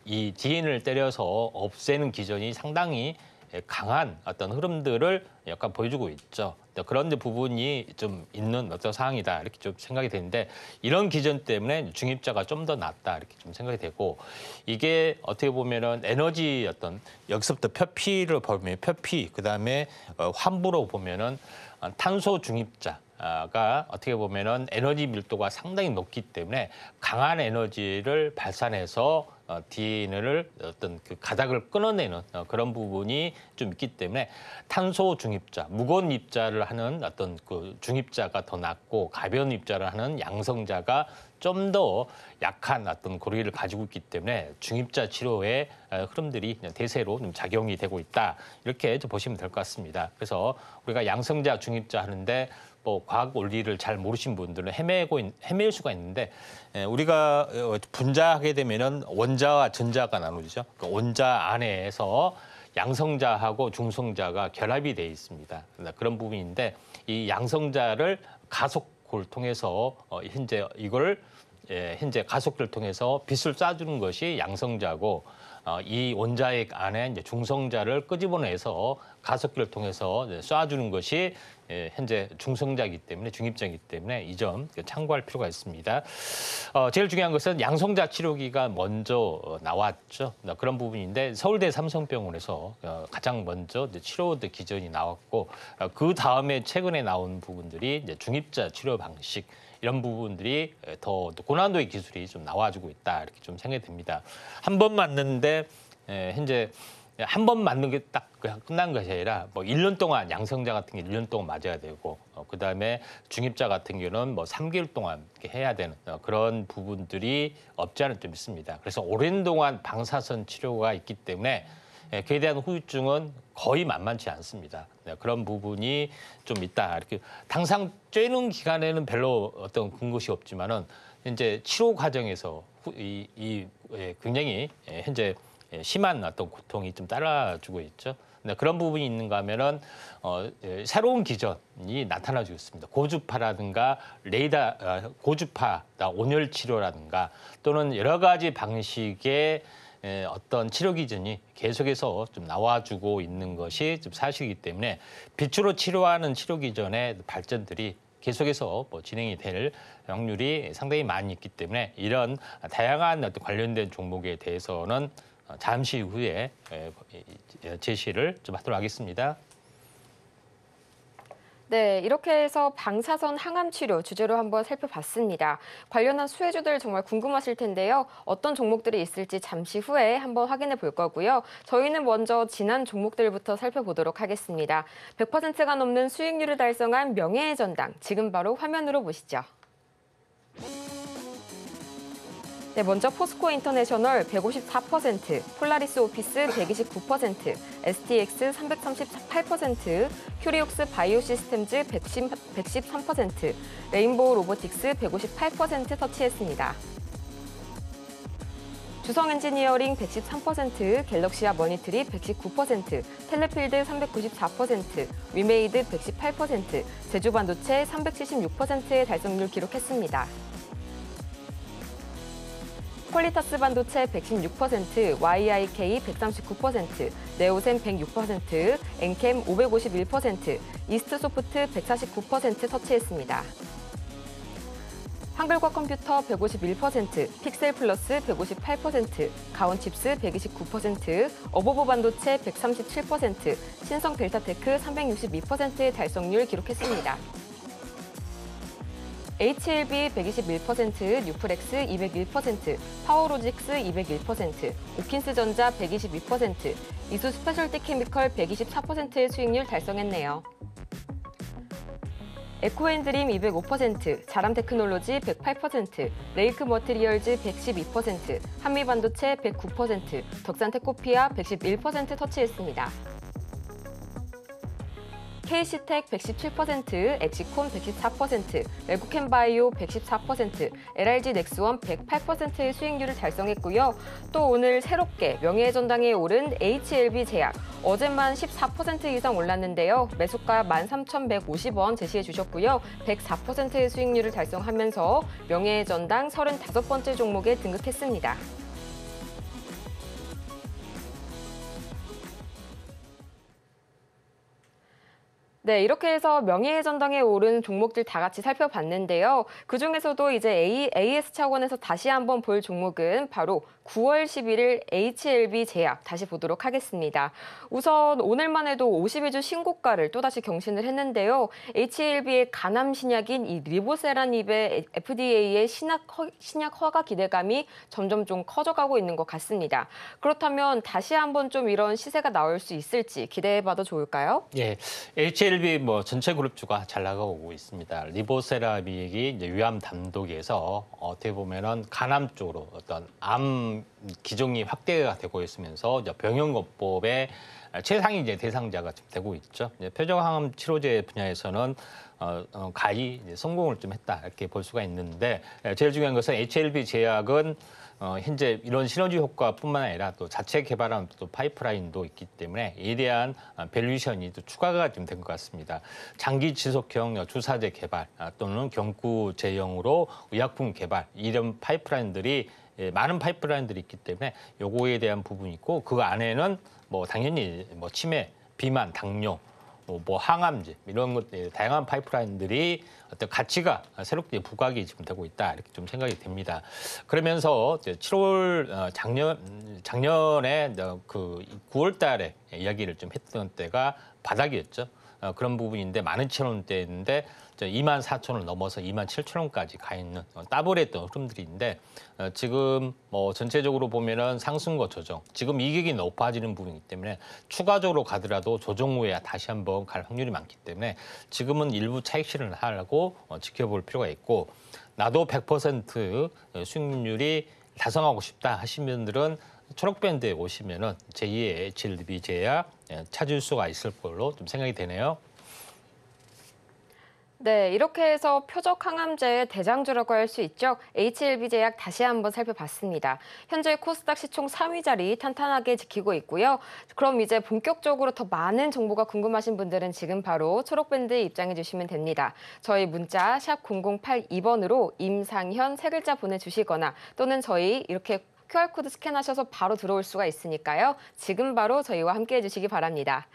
이 DNA를 때려서 없애는 기전이 상당히 강한 어떤 흐름들을 약간 보여주고 있죠. 그런 부분이 좀 있는 어떤 상황이다 이렇게 좀 생각이 되는데 이런 기전 때문에 중입자가 좀 더 낫다 이렇게 좀 생각이 되고 이게 어떻게 보면은 에너지 어떤 여기서부터 표피를 보면 표피 그다음에 환부로 보면은 탄소 중입자가 어떻게 보면은 에너지 밀도가 상당히 높기 때문에 강한 에너지를 발산해서 DNA를 어떤 그 가닥을 끊어내는 그런 부분이 좀 있기 때문에 탄소 중입자, 무거운 입자를 하는 어떤 그 중입자가 더 낫고 가벼운 입자를 하는 양성자가 좀 더 약한 어떤 고리를 가지고 있기 때문에 중입자 치료의 흐름들이 대세로 좀 작용이 되고 있다. 이렇게 보시면 될 것 같습니다. 그래서 우리가 양성자, 중입자 하는데 뭐 과학 원리를 잘 모르신 분들은 헤매일 수가 있는데 우리가 분자하게 되면은 원자와 전자가 나누죠. 그 원자 안에서 양성자하고 중성자가 결합이 돼 있습니다. 그런 부분인데 이 양성자를 가속을 통해서 현재 가속기를 통해서 빛을 쏴주는 것이 양성자고 이 원자핵 안에 이제 중성자를 끄집어내서 가속기를 통해서 쏴주는 것이 현재 중성자이기 때문에 중입자이기 때문에 이 점 참고할 필요가 있습니다. 제일 중요한 것은 양성자 치료기가 먼저 나왔죠. 그런 부분인데 서울대 삼성병원에서 가장 먼저 치료 기전이 나왔고 그 다음에 최근에 나온 부분들이 이제 중입자 치료 방식 이런 부분들이 더 고난도의 기술이 좀 나와주고 있다 이렇게 좀 생각이 듭니다. 한 번 맞는데 현재 한 번 맞는 게 딱 그냥 끝난 것이 아니라 뭐 1년 동안 양성자 같은 게 1년 동안 맞아야 되고 그다음에 중입자 같은 경우는 뭐 3개월 동안 이렇게 해야 되는 그런 부분들이 없지 않아 좀 있습니다. 그래서 오랜 동안 방사선 치료가 있기 때문에 그에 대한 후유증은 거의 만만치 않습니다. 그런 부분이 좀 있다. 이렇게 당장 쬐는 기간에는 별로 어떤 근것이 없지만은 현재 치료 과정에서 굉장히 현재 심한 어떤 고통이 좀 따라주고 있죠. 그런 부분이 있는가 하면은 새로운 기전이 나타나주고 있습니다. 고주파라든가 고주파 온열 치료라든가 또는 여러 가지 방식의 어떤 치료 기전이 계속해서 좀 나와주고 있는 것이 좀 사실이기 때문에 빛으로 치료하는 치료 기전의 발전들이 계속해서 진행이 될 확률이 상당히 많이 있기 때문에 이런 다양한 어떤 관련된 종목에 대해서는 잠시 후에 제시를 좀 하도록 하겠습니다. 네, 이렇게 해서 방사선 항암 치료 주제로 한번 살펴봤습니다. 관련한 수혜주들 정말 궁금하실 텐데요. 어떤 종목들이 있을지 잠시 후에 한번 확인해 볼 거고요. 저희는 먼저 지난 종목들부터 살펴보도록 하겠습니다. 100%가 넘는 수익률을 달성한 명예의 전당, 지금 바로 화면으로 보시죠. 네, 먼저 포스코 인터내셔널 154%, 폴라리스 오피스 129%, STX 338%, 큐리옥스 바이오 시스템즈 113%, 레인보우 로보틱스 158% 터치했습니다. 주성 엔지니어링 113%, 갤럭시아 머니트리 119%, 텔레필드 394%, 위메이드 118%, 제주반도체 376%의 달성률 기록했습니다. 퀄리타스 반도체 116%, YIK 139%, 네오셈 106%, 엔캠 551%, 이스트소프트 149% 터치했습니다. 한글과 컴퓨터 151%, 픽셀플러스 158%, 가온칩스 129%, 어보보 반도체 137%, 신성 델타테크 362%의 달성률 기록했습니다. HLB 121%, 뉴플렉스 201%, 파워로직스 201%, 오킨스전자 122%, 이수 스페셜티 케미컬 124%의 수익률 달성했네요. 에코앤드림 205%, 자람테크놀로지 108%, 레이크 머티리얼즈 112%, 한미반도체 109%, 덕산테코피아 111% 터치했습니다. KC텍 117%, 엑시콘 114%, 외국캔바이오 114%, LRG 넥스원 108%의 수익률을 달성했고요. 또 오늘 새롭게 명예의 전당에 오른 HLB제약, 어제만 14% 이상 올랐는데요. 매수가 13,150원 제시해 주셨고요. 104%의 수익률을 달성하면서 명예의 전당 35번째 종목에 등극했습니다. 네, 이렇게 해서 명예의 전당에 오른 종목들 다 같이 살펴봤는데요. 그중에서도 이제 AS 차원에서 다시 한번 볼 종목은 바로 9월 11일 HLB제약 다시 보도록 하겠습니다. 우선 오늘만 해도 52주 신고가를 또다시 경신을 했는데요. HLB의 간암 신약인 이 리보세라닙의 FDA의 신약 허가 기대감이 점점 좀 커져가고 있는 것 같습니다. 그렇다면 다시 한번 좀 이런 시세가 나올 수 있을지 기대해봐도 좋을까요? 예, HLB 뭐 전체 그룹주가 잘 나가고 있습니다. 리보세라믹이 이제 위암 단독에서 어떻게 보면은 간암 쪽으로 어떤 암 기종이 확대가 되고 있으면서 병용요법의 최상위 이제 대상자가 지금 되고 있죠. 이제 표적항암 치료제 분야에서는 가히 이제 성공을 좀 했다 이렇게 볼 수가 있는데 제일 중요한 것은 HLB 제약은 현재 이런 시너지 효과뿐만 아니라 또 자체 개발한 또 파이프라인도 있기 때문에 이에 대한 밸류에이션이 또 추가가 좀 된 것 같습니다. 장기 지속형 주사제 개발 또는 경구제형으로 의약품 개발 이런 파이프라인들이 많은 파이프라인들이 있기 때문에 요거에 대한 부분이 있고 그 안에는 뭐 당연히 뭐 치매, 비만, 당뇨, 뭐 항암제 이런 것 다양한 파이프라인들이 어떤 가치가 새롭게 부각이 지금 되고 있다 이렇게 좀 생각이 됩니다. 그러면서 7월 작년에 그 9월달에 이야기를 좀 했던 때가 바닥이었죠. 그런 부분인데 17,000원대인데 24,000원을 넘어서 27,000원까지 가 있는 따블했던 흐름들인데 지금 뭐 전체적으로 보면은 상승과 조정, 지금 이익이 높아지는 부분이기 때문에 추가적으로 가더라도 조정 후에 다시 한번 갈 확률이 많기 때문에 지금은 일부 차익 실현을 하려고 지켜볼 필요가 있고 나도 100% 수익률이 달성하고 싶다 하신 분들은 초록밴드에 오시면은 제2의 HLB 제약 찾을 수가 있을 걸로 좀 생각이 되네요. 네, 이렇게 해서 표적 항암제의 대장주라고 할 수 있죠. HLB제약 다시 한번 살펴봤습니다. 현재 코스닥 시총 3위 자리 탄탄하게 지키고 있고요. 그럼 이제 본격적으로 더 많은 정보가 궁금하신 분들은 지금 바로 초록밴드에 입장해 주시면 됩니다. 저희 문자 샵 0082번으로 임상현 세 글자 보내주시거나 또는 저희 이렇게 QR코드 스캔하셔서 바로 들어올 수가 있으니까요. 지금 바로 저희와 함께해 주시기 바랍니다.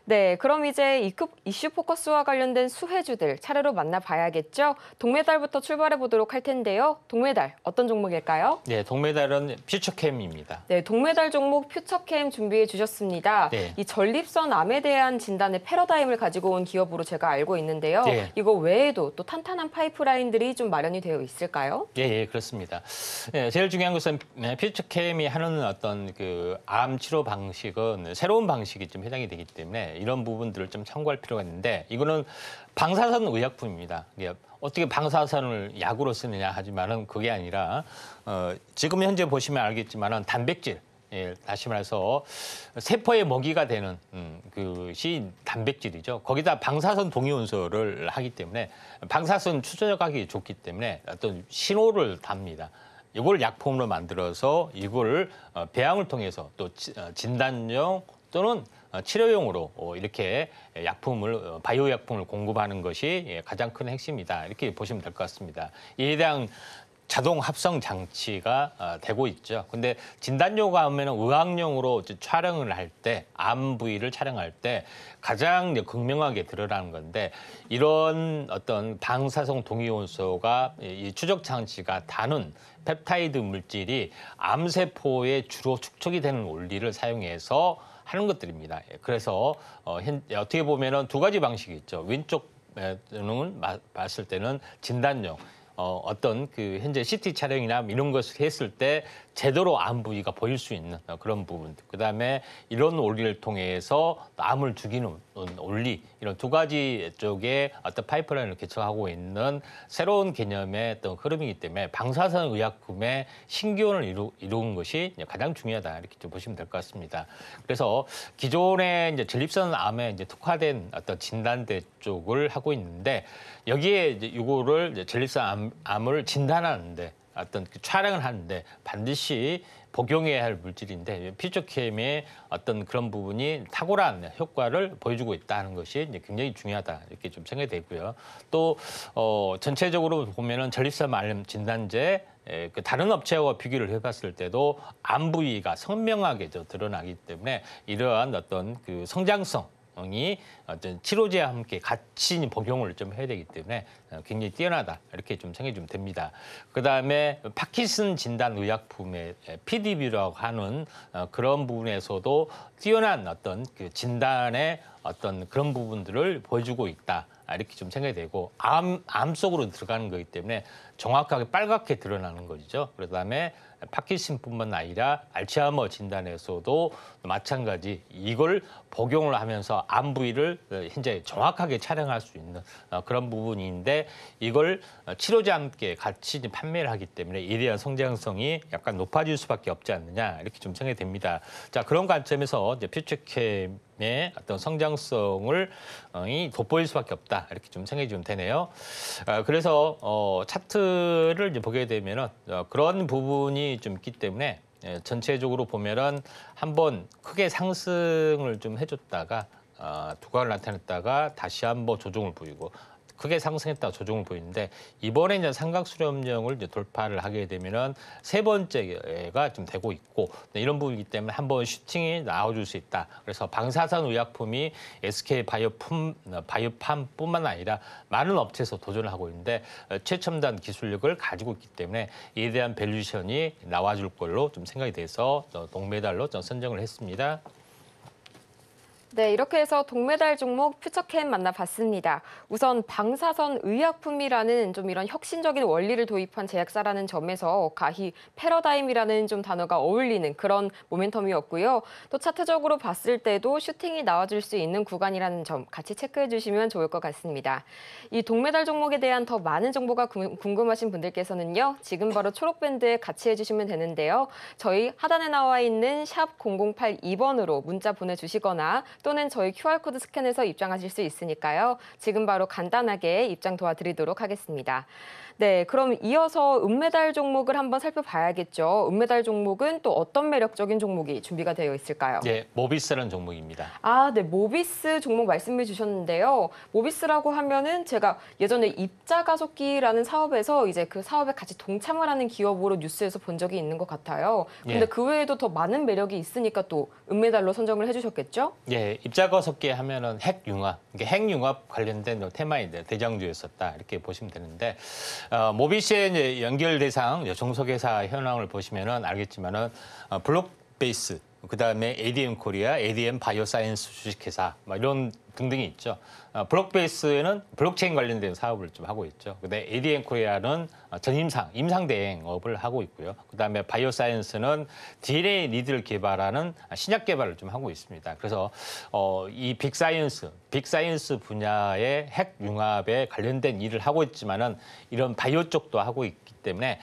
네, 그럼 이제 이슈 포커스와 관련된 수혜주들 차례로 만나봐야겠죠. 동메달부터 출발해 보도록 할 텐데요. 동메달 어떤 종목일까요? 네, 동메달은 퓨처캠입니다. 네, 동메달 종목 퓨처캠 준비해 주셨습니다. 네. 이 전립선 암에 대한 진단의 패러다임을 가지고 온 기업으로 제가 알고 있는데요. 네. 이거 외에도 또 탄탄한 파이프라인들이 좀 마련이 되어 있을까요? 예, 그렇습니다. 예, 제일 중요한 것은 퓨처캠이 하는 어떤 그 암 치료 방식은 새로운 방식이 좀 해당이 되기 때문에 이런 부분들을 좀 참고할 필요가 있는데 이거는 방사선 의약품입니다. 어떻게 방사선을 약으로 쓰느냐 하지만은 그게 아니라 지금 현재 보시면 알겠지만은 단백질 다시 말해서 세포의 먹이가 되는 그것이 단백질이죠. 거기다 방사선 동위원소를 하기 때문에 방사선 추적하기 좋기 때문에 어떤 신호를 답니다. 이걸 약품으로 만들어서 이걸 배양을 통해서 또 진단용 또는 치료용으로 이렇게 약품을 바이오 약품을 공급하는 것이 가장 큰 핵심이다. 이렇게 보시면 될 것 같습니다. 이에 대한 자동 합성 장치가 되고 있죠. 근데 진단료가 하면 의학용으로 촬영을 할 때, 암 부위를 촬영할 때 가장 극명하게 드러나는 건데 이런 어떤 방사성 동위원소가 이 추적 장치가 다는 펩타이드 물질이 암세포에 주로 축적이 되는 원리를 사용해서 하는 것들입니다. 그래서 어떻게 보면은 두 가지 방식이 있죠. 왼쪽 는 봤을 때는 진단용, 어떤 그 현재 CT 촬영이나 이런 것을 했을 때 제대로 암 부위가 보일 수 있는 그런 부분. 그다음에 이런 원리를 통해서 암을 죽이는 원리 이런 두 가지 쪽에 어떤 파이프라인을 개척하고 있는 새로운 개념의 어떤 흐름이기 때문에 방사선 의약품의 신기원을 이루는 것이 가장 중요하다 이렇게 좀 보시면 될 것 같습니다. 그래서 기존의 이제 전립선 암에 이제 특화된 어떤 진단대 쪽을 하고 있는데 여기에 이제 이거를 이제 전립선 암을 진단하는데 어떤 그 촬영을 하는데 반드시 복용해야 할 물질인데 피지오캠의 어떤 그런 부분이 탁월한 효과를 보여주고 있다는 것이 이제 굉장히 중요하다 이렇게 좀 생각이 되고요. 또 전체적으로 보면은 전립선 암 진단제 그 다른 업체와 비교를 해봤을 때도 암 부위가 선명하게 드러나기 때문에 이러한 어떤 그 성장성이 어떤 치료제와 함께 같이 복용을 좀 해야 되기 때문에 굉장히 뛰어나다 이렇게 좀 생각이 좀 됩니다. 그다음에 파킨슨 진단 의약품의 PDB라고 하는 그런 부분에서도 뛰어난 어떤 그 진단의 어떤 그런 부분들을 보여주고 있다. 이렇게 좀 생각이 되고 암 속으로 들어가는 거기 때문에 정확하게 빨갛게 드러나는 거죠. 그다음에 파킨슨뿐만 아니라 알츠하이머 진단에서도 마찬가지 이걸 복용을 하면서 암 부위를 현재 정확하게 촬영할 수 있는 그런 부분인데 이걸 치료제와 함께 같이 판매를 하기 때문에 이에 대한 성장성이 약간 높아질 수밖에 없지 않느냐 이렇게 좀 생각이 됩니다. 자, 그런 관점에서 이제 피지오캠의 어떤 성장성을 돋보일 수밖에 없다 이렇게 좀 생각이 좀 되네요. 그래서 차트를 이제 보게 되면은 그런 부분이 좀 있기 때문에 전체적으로 보면은 한번 크게 상승을 좀 해줬다가 두각을 나타냈다가 다시 한번 조정을 보이고 크게 상승했다가 조정을 보이는데 이번에 이제 삼각수렴령을 이제 돌파를 하게 되면은 세 번째가 좀 되고 있고 이런 부분이기 때문에 한번 슈팅이 나와줄 수 있다. 그래서 방사선 의약품이 SK 바이오팜뿐만 아니라 많은 업체에서 도전을 하고 있는데 최첨단 기술력을 가지고 있기 때문에 이에 대한 밸류션이 나와줄 걸로 좀 생각이 돼서 동메달로 좀 선정을 했습니다. 네, 이렇게 해서 동메달 종목 퓨처캠 만나봤습니다. 우선 방사선 의약품이라는 좀 이런 혁신적인 원리를 도입한 제약사라는 점에서 가히 패러다임이라는 좀 단어가 어울리는 그런 모멘텀이었고요. 또 차트적으로 봤을 때도 슈팅이 나와줄 수 있는 구간이라는 점 같이 체크해 주시면 좋을 것 같습니다. 이 동메달 종목에 대한 더 많은 정보가 궁금하신 분들께서는요. 지금 바로 초록밴드에 같이 해주시면 되는데요. 저희 하단에 나와 있는 샵 0082번으로 문자 보내주시거나 또는 저희 QR코드 스캔해서 입장하실 수 있으니까요. 지금 바로 간단하게 입장 도와드리도록 하겠습니다. 네, 그럼 이어서 은메달 종목을 한번 살펴봐야겠죠. 은메달 종목은 또 어떤 매력적인 종목이 준비가 되어 있을까요? 네, 모비스라는 종목입니다. 아, 네, 모비스 종목 말씀해 주셨는데요. 모비스라고 하면은 제가 예전에 입자가속기라는 사업에서 이제 그 사업에 같이 동참을 하는 기업으로 뉴스에서 본 적이 있는 것 같아요. 근데 예. 그 외에도 더 많은 매력이 있으니까 또 은메달로 선정을 해주셨겠죠? 예, 입자가속기 하면은 핵융합, 이게 핵융합 관련된 테마인데 대장주였었다 이렇게 보시면 되는데 모비스의 이제 연결 대상 종속회사 현황을 보시면은 알겠지만은 블록베이스, 그다음에 ADM 코리아, ADM 바이오사이언스 주식회사 뭐 이런 등등이 있죠. 블록베이스에는 블록체인 관련된 사업을 좀 하고 있죠. 그다음에 ADM 코리아는 임상 대행업을 하고 있고요. 그다음에 바이오사이언스는 DNA 리드를 개발하는 신약 개발을 좀 하고 있습니다. 그래서 이 빅사이언스 분야의 핵 융합에 관련된 일을 하고 있지만은 이런 바이오 쪽도 하고 있기 때문에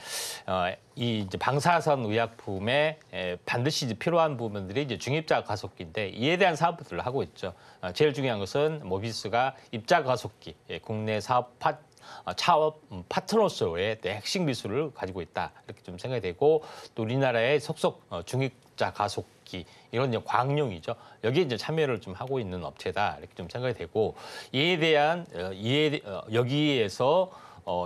이 이제 방사선 의약품에 반드시 이제 필요한 부분들이 이제 중입자 가속기인데 이에 대한 사업들을 하고 있죠. 제일 중요한 것은 모비스가 입자 가속기 국내 사업 차업 파트너로서의 핵심 기술을 가지고 있다 이렇게 좀 생각이 되고 또 우리나라의 속속 중입자 가속기 이런 이제 광용이죠. 여기에 이제 참여를 좀 하고 있는 업체다 이렇게 좀 생각이 되고 이에 대한 여기에서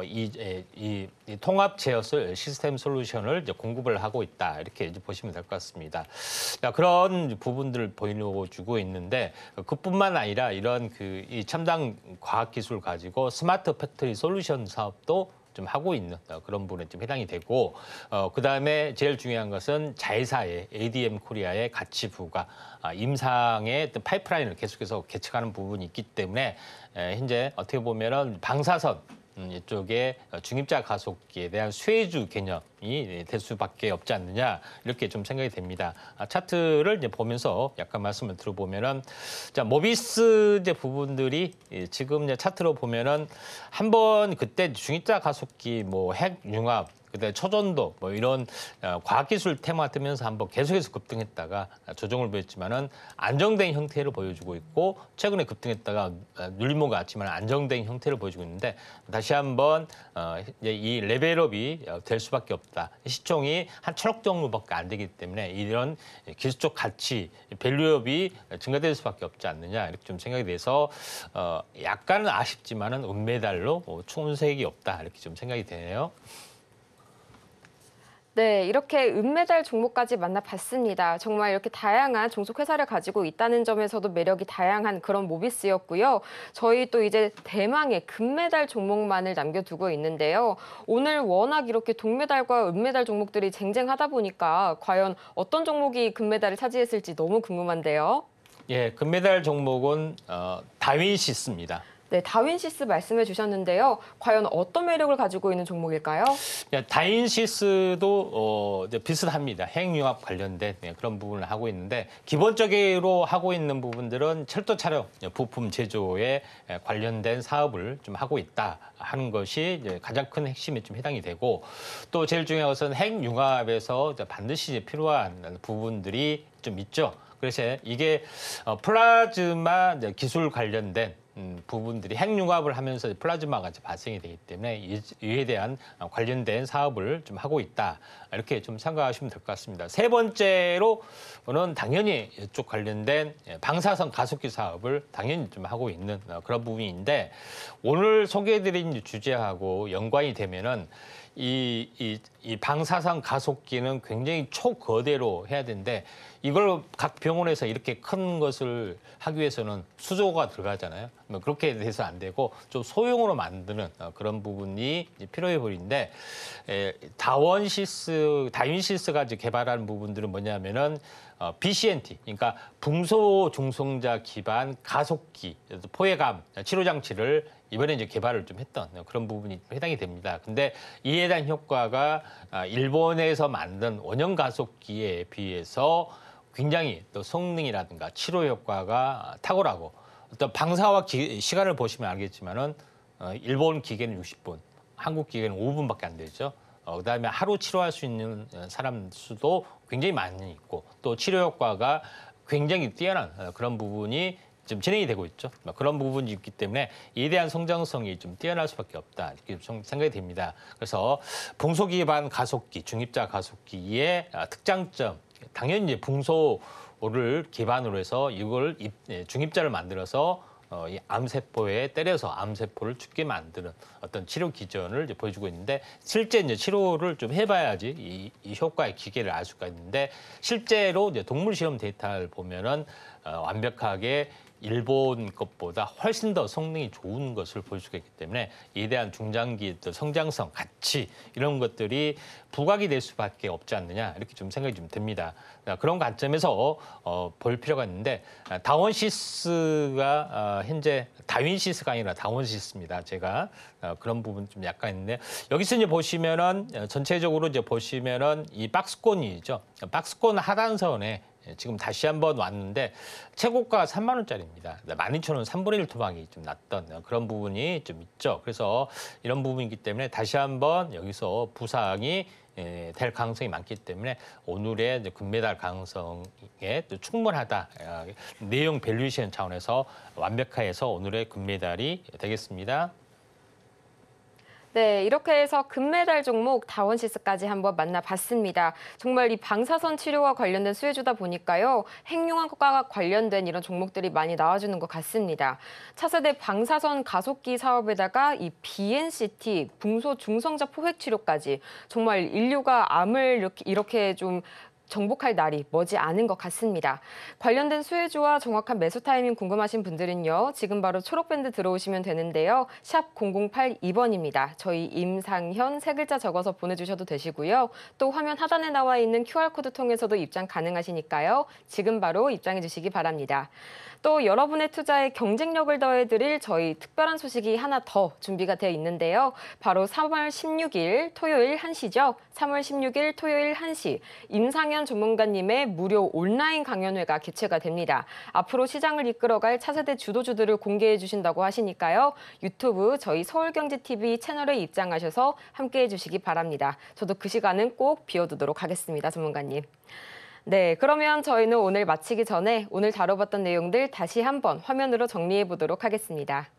이 통합 제어 시스템 솔루션을 이제 공급을 하고 있다 이렇게 이제 보시면 될 것 같습니다. 자, 그런 부분들을 보여주고 있는데 그뿐만 아니라 이런 이 첨단 과학 기술 가지고 스마트 팩토리 솔루션 사업도 좀 하고 있는 그런 부분에 좀 해당이 되고 그다음에 제일 중요한 것은 자회사의 ADM 코리아의 가치 부과 임상의 어떤 파이프라인을 계속해서 개척하는 부분이 있기 때문에 현재 어떻게 보면은 방사선 이쪽에 중입자 가속기에 대한 수혜주 개념이 될 수밖에 없지 않느냐 이렇게 좀 생각이 됩니다. 차트를 이제 보면서 약간 말씀을 들어보면은 자 모비스 이제 부분들이 지금 이제 차트로 보면은 한번 그때 중입자 가속기 뭐 핵융합 그다음에 초전도 뭐 이런 과학기술 테마 뜨면서 한번 계속해서 급등했다가 조정을 보였지만은 안정된 형태를 보여주고 있고 최근에 급등했다가 눌림목 같지만 안정된 형태를 보여주고 있는데 다시 한번 이제 이 레벨업이 될 수밖에 없다. 시총이 한 1,000억 정도밖에 안 되기 때문에 이런 기술적 가치, 밸류업이 증가될 수밖에 없지 않느냐 이렇게 좀 생각이 돼서 약간은 아쉽지만은 은메달로 추운색이 없다 이렇게 좀 생각이 되네요. 네, 이렇게 은메달 종목까지 만나봤습니다. 정말 이렇게 다양한 종속 회사를 가지고 있다는 점에서도 매력이 다양한 그런 모비스였고요. 저희 또 이제 대망의 금메달 종목만을 남겨두고 있는데요. 오늘 워낙 이렇게 동메달과 은메달 종목들이 쟁쟁하다 보니까 과연 어떤 종목이 금메달을 차지했을지 너무 궁금한데요. 예, 금메달 종목은 다윈시스입니다. 네, 다윈시스 말씀해 주셨는데요. 과연 어떤 매력을 가지고 있는 종목일까요? 다윈시스도 비슷합니다. 핵융합 관련된 그런 부분을 하고 있는데 기본적으로 하고 있는 부분들은 철도 차량 부품 제조에 관련된 사업을 좀 하고 있다 하는 것이 이제 가장 큰 핵심에 좀 해당이 되고 또 제일 중요한 것은 핵융합에서 반드시 필요한 부분들이 좀 있죠. 그래서 이게 플라즈마 기술 관련된 부분들이 핵융합을 하면서 플라즈마가 발생이 되기 때문에 이에 대한 관련된 사업을 좀 하고 있다. 이렇게 좀 생각하시면 될 것 같습니다. 세 번째로는 당연히 이쪽 관련된 방사선 가속기 사업을 당연히 좀 하고 있는 그런 부분인데 오늘 소개해드린 주제하고 연관이 되면은 이 방사선 가속기는 굉장히 초거대로 해야 되는데 이걸 각 병원에서 이렇게 큰 것을 하기 위해서는 수조가 들어가잖아요. 그렇게 돼서 안 되고 좀 소형으로 만드는 그런 부분이 필요해 보이는데 다윈시스가 이제 개발한 부분들은 뭐냐면은 BCNT, 그러니까 붕소중성자 기반 가속기, 포획암 치료 장치를 이번에 이제 개발을 좀 했던 그런 부분이 해당이 됩니다. 근데 이에 대한 효과가 일본에서 만든 원형 가속기에 비해서 굉장히 또 성능이라든가 치료 효과가 탁월하고 어떤 방사와 시간을 보시면 알겠지만은 일본 기계는 60분, 한국 기계는 5분밖에 안 되죠. 그다음에 하루 치료할 수 있는 사람 수도 굉장히 많이 있고 또 치료 효과가 굉장히 뛰어난 그런 부분이 지금 진행이 되고 있죠. 그런 부분이 있기 때문에 이에 대한 성장성이 좀 뛰어날 수밖에 없다 이렇게 생각이 됩니다. 그래서 붕소 기반 가속기, 중입자 가속기의 특장점, 당연히 이제 붕소를 기반으로 해서 이걸 중입자를 만들어서 이 암세포에 때려서 암세포를 죽게 만드는 어떤 치료 기전을 이제 보여주고 있는데 실제 이제 치료를 좀 해봐야지 이 효과의 기계를 알 수가 있는데 실제로 이제 동물 실험 데이터를 보면은 완벽하게 일본 것보다 훨씬 더 성능이 좋은 것을 볼 수가 있기 때문에 이에 대한 중장기 성장성, 가치 이런 것들이 부각이 될 수밖에 없지 않느냐 이렇게 좀 생각이 좀 듭니다. 그런 관점에서 볼 필요가 있는데 다원시스가 현재 다윈시스가 아니라 다원시스입니다. 제가 그런 부분 좀 약간 있는데 여기서 이제 보시면은 전체적으로 이제 보시면은 이 박스권이죠. 박스권 하단선에 지금 다시 한번 왔는데 최고가가 3만 원짜리입니다. 12,000원 3분의 1 토막이 좀 났던 그런 부분이 좀 있죠. 그래서 이런 부분이기 때문에 다시 한번 여기서 부상이 될 가능성이 많기 때문에 오늘의 금메달 가능성에 또 충분하다. 내용 밸류에이션 차원에서 완벽화해서 오늘의 금메달이 되겠습니다. 네, 이렇게 해서 금메달 종목 다원시스까지 한번 만나봤습니다. 정말 이 방사선 치료와 관련된 수혜주다 보니까요. 핵융합과 관련된 이런 종목들이 많이 나와주는 것 같습니다. 차세대 방사선 가속기 사업에다가 이 BNCT, 붕소 중성자 포획 치료까지 정말 인류가 암을 이렇게 좀 정복할 날이 머지 않은 것 같습니다. 관련된 수혜주와 정확한 매수 타이밍 궁금하신 분들은요. 지금 바로 초록밴드 들어오시면 되는데요. 샵 0082번입니다. 저희 임상현 세 글자 적어서 보내주셔도 되시고요. 또 화면 하단에 나와 있는 QR코드 통해서도 입장 가능하시니까요. 지금 바로 입장해 주시기 바랍니다. 또 여러분의 투자에 경쟁력을 더해드릴 저희 특별한 소식이 하나 더 준비가 되어 있는데요. 바로 3월 16일 토요일 1시죠. 3월 16일 토요일 1시 임상현 전문가님의 무료 온라인 강연회가 개최가 됩니다. 앞으로 시장을 이끌어갈 차세대 주도주들을 공개해 주신다고 하시니까요. 유튜브 저희 서울경제TV 채널에 입장하셔서 함께해 주시기 바랍니다. 저도 그 시간은 꼭 비워두도록 하겠습니다. 전문가님. 네, 그러면 저희는 오늘 마치기 전에 오늘 다뤄봤던 내용들 다시 한번 화면으로 정리해 보도록 하겠습니다.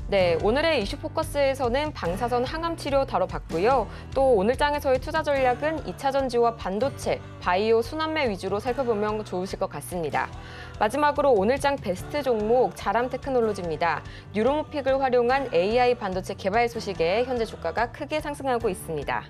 네, 오늘의 이슈 포커스에서는 방사선 항암 치료 다뤄봤고요. 또 오늘 장에서의 투자 전략은 2차 전지와 반도체, 바이오, 순환매 위주로 살펴보면 좋으실 것 같습니다. 마지막으로 오늘 장 베스트 종목 자람 테크놀로지입니다. 뉴로모픽을 활용한 AI 반도체 개발 소식에 현재 주가가 크게 상승하고 있습니다.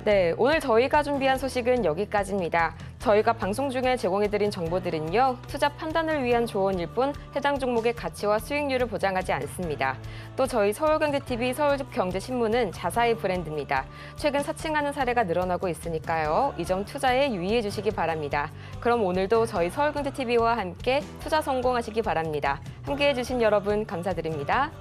네, 오늘 저희가 준비한 소식은 여기까지입니다. 저희가 방송 중에 제공해드린 정보들은요, 투자 판단을 위한 조언일 뿐 해당 종목의 가치와 수익률을 보장하지 않습니다. 또 저희 서울경제TV 서울경제신문은 자사의 브랜드입니다. 최근 사칭하는 사례가 늘어나고 있으니까요. 이 점 투자에 유의해 주시기 바랍니다. 그럼 오늘도 저희 서울경제TV와 함께 투자 성공하시기 바랍니다. 함께해 주신 여러분 감사드립니다.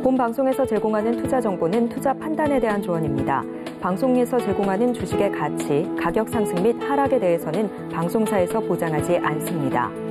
본 방송에서 제공하는 투자 정보는 투자 판단에 대한 조언입니다. 방송에서 제공하는 주식의 가치, 가격 상승 및 하락에 대해서는 방송사에서 보장하지 않습니다.